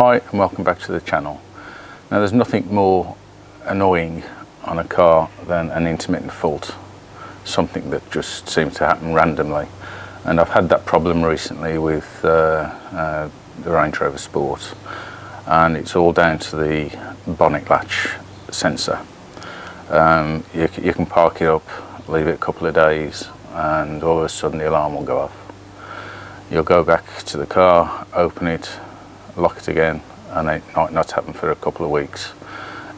Hi and welcome back to the channel. Now there's nothing more annoying on a car than an intermittent fault, something that just seems to happen randomly, and I've had that problem recently with the Range Rover Sport, and it's all down to the bonnet latch sensor. You can park it up, leave it a couple of days, and all of a sudden the alarm will go off. You'll go back to the car, open it, lock it again, and it might not happen for a couple of weeks.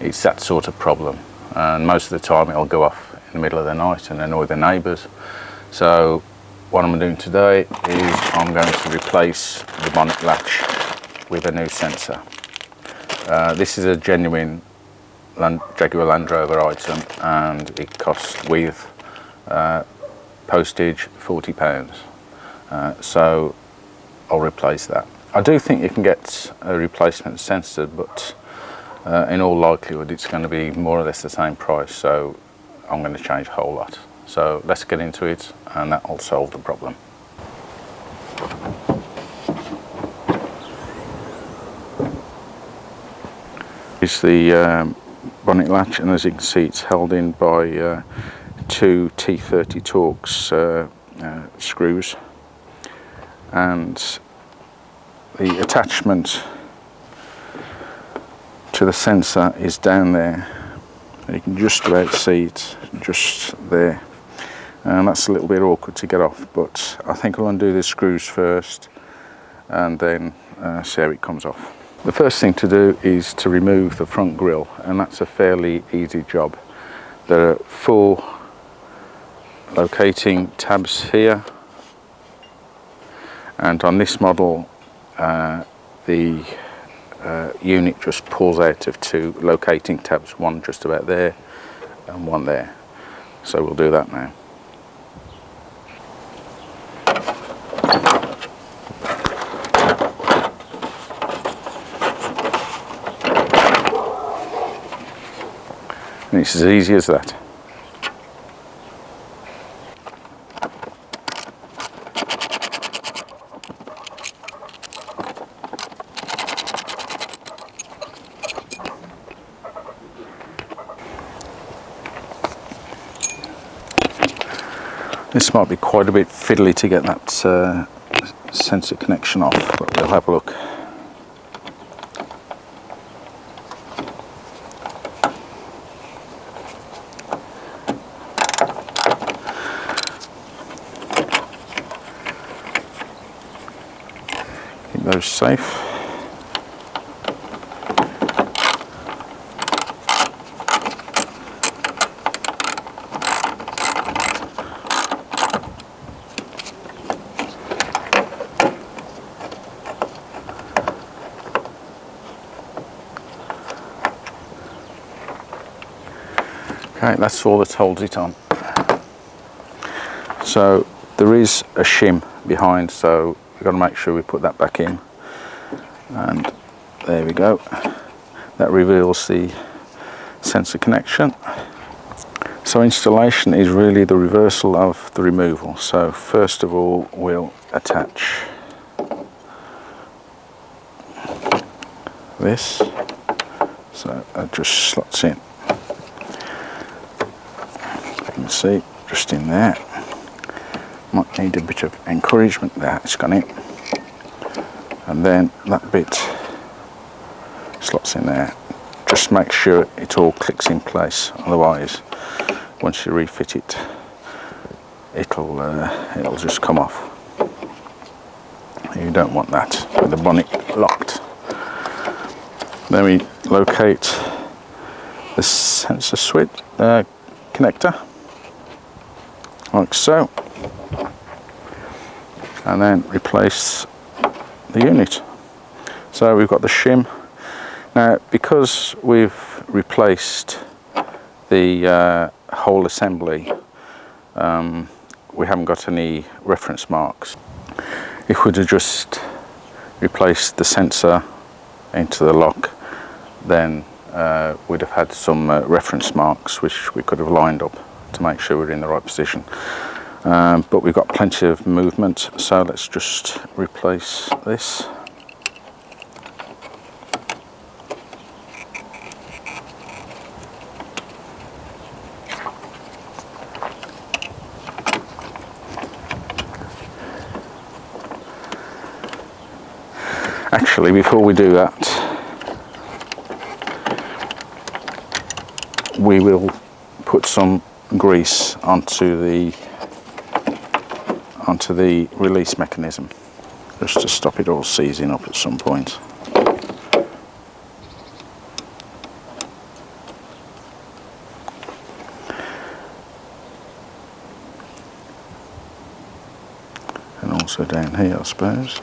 It's that sort of problem, and most of the time it'll go off in the middle of the night and annoy the neighbours. So what I'm doing today is I'm going to replace the bonnet latch with a new sensor. This is a genuine Jaguar Land Rover item, and it costs with postage £40. So I'll replace that. I do think you can get a replacement sensor, but in all likelihood it's going to be more or less the same price, so I'm going to change a whole lot. So let's get into it, and that will solve the problem. It's the bonnet latch, and as you can see it's held in by two T30 Torx screws, and the attachment to the sensor is down there. You can just about see it just there, and that's a little bit awkward to get off, but I think I'll undo the screws first and then see how it comes off. The first thing to do is to remove the front grille, and that's a fairly easy job. There are 4 locating tabs here, and on this model the unit just pulls out of 2 locating tabs, one just about there and one there. So we'll do that now. And it's as easy as that. This might be quite a bit fiddly to get that sensor connection off, but we'll have a look. Keep those safe. Okay, that's all that holds it on. So there is a shim behind, so we've got to make sure we put that back in, and there we go. That reveals the sensor connection. So installation is really the reversal of the removal. So first of all we'll attach this, so that just slots in. See, just in there. Might need a bit of encouragement there, it's gone in. And then that bit slots in there. Just make sure it all clicks in place, otherwise once you refit it, it'll just come off. You don't want that with the bonnet locked. Then we locate the sensor switch connector, like so, and then replace the unit. So we've got the shim. Now because we've replaced the whole assembly, we haven't got any reference marks. If we'd have just replaced the sensor into the lock, then we'd have had some reference marks which we could have lined up to make sure we're in the right position. But we've got plenty of movement, so let's just replace this. Actually, before we do that, we will put some grease onto the release mechanism, just to stop it all seizing up at some point. And also down here, I suppose.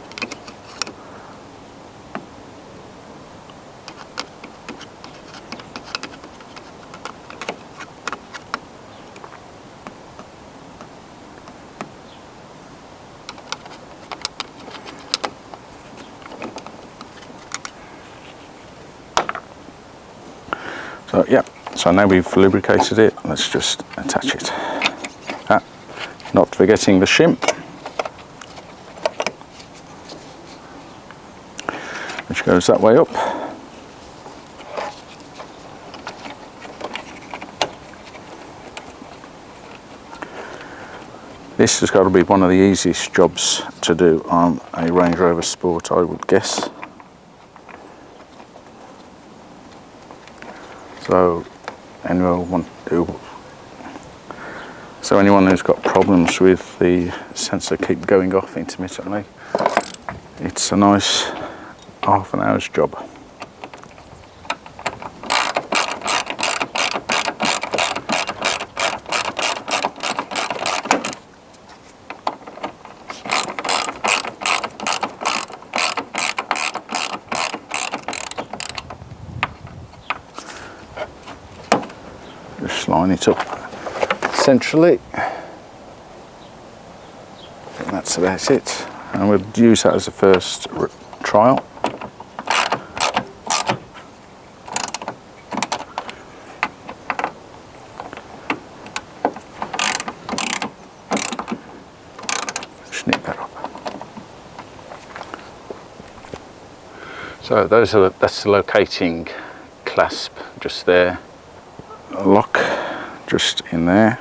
So yeah, so now we've lubricated it, let's just attach it. Not forgetting the shim, which goes that way up. This has got to be one of the easiest jobs to do on a Range Rover Sport, I would guess. So anyone who's got problems with the sensor keep going off intermittently, it's a nice half an hour's job. Just line it up centrally. And that's about it. And we'll use that as a first trial. Snip that up. So that's the locating clasp just there. A lock just in there.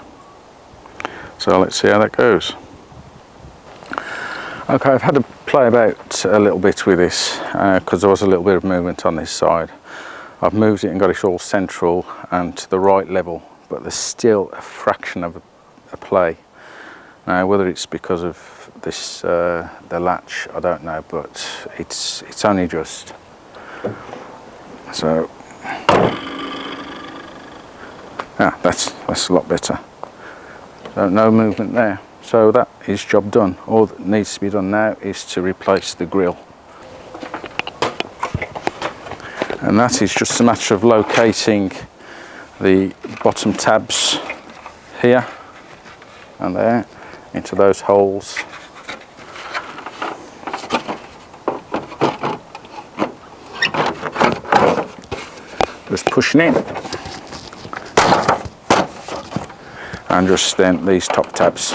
So let's see how that goes. Okay, I've had to play about a little bit with this because there was a little bit of movement on this side. I've moved it and got it all central and to the right level, but there's still a fraction of a play. Now, whether it's because of this the latch, I don't know, but it's only just. So that's a lot better. So no movement there. So that is job done. All that needs to be done now is to replace the grille. And that is just a matter of locating the bottom tabs here and there into those holes. Just pushing in. And just then these top tabs.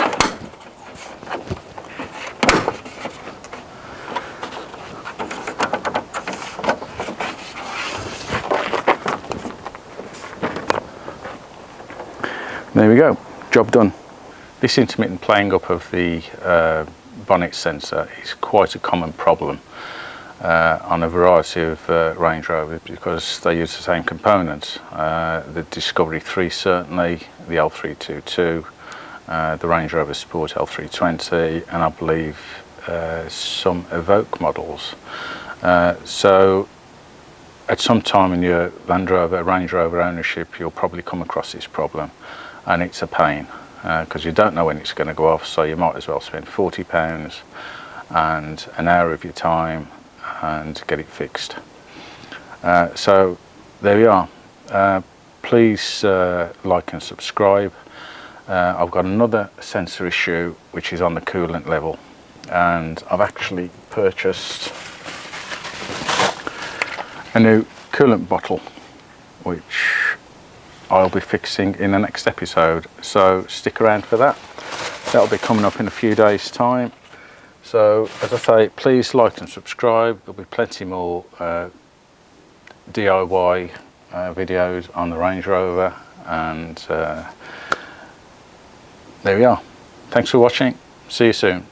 There we go, job done. This intermittent playing up of the bonnet sensor is quite a common problem on a variety of Range Rovers because they use the same components. The Discovery 3 certainly, the L322, the Range Rover Sport L320, and I believe some Evoque models. So at some time in your Range Rover ownership, you'll probably come across this problem, and it's a pain because you don't know when it's going to go off, so you might as well spend £40 and an hour of your time and get it fixed. So there we are. Please like and subscribe. I've got another sensor issue which is on the coolant level, and I've actually purchased a new coolant bottle which I'll be fixing in the next episode, so stick around for that. That'll be coming up in a few days time. So as I say, please like and subscribe. There'll be plenty more DIY videos on the Range Rover, and there we are. Thanks for watching. See you soon.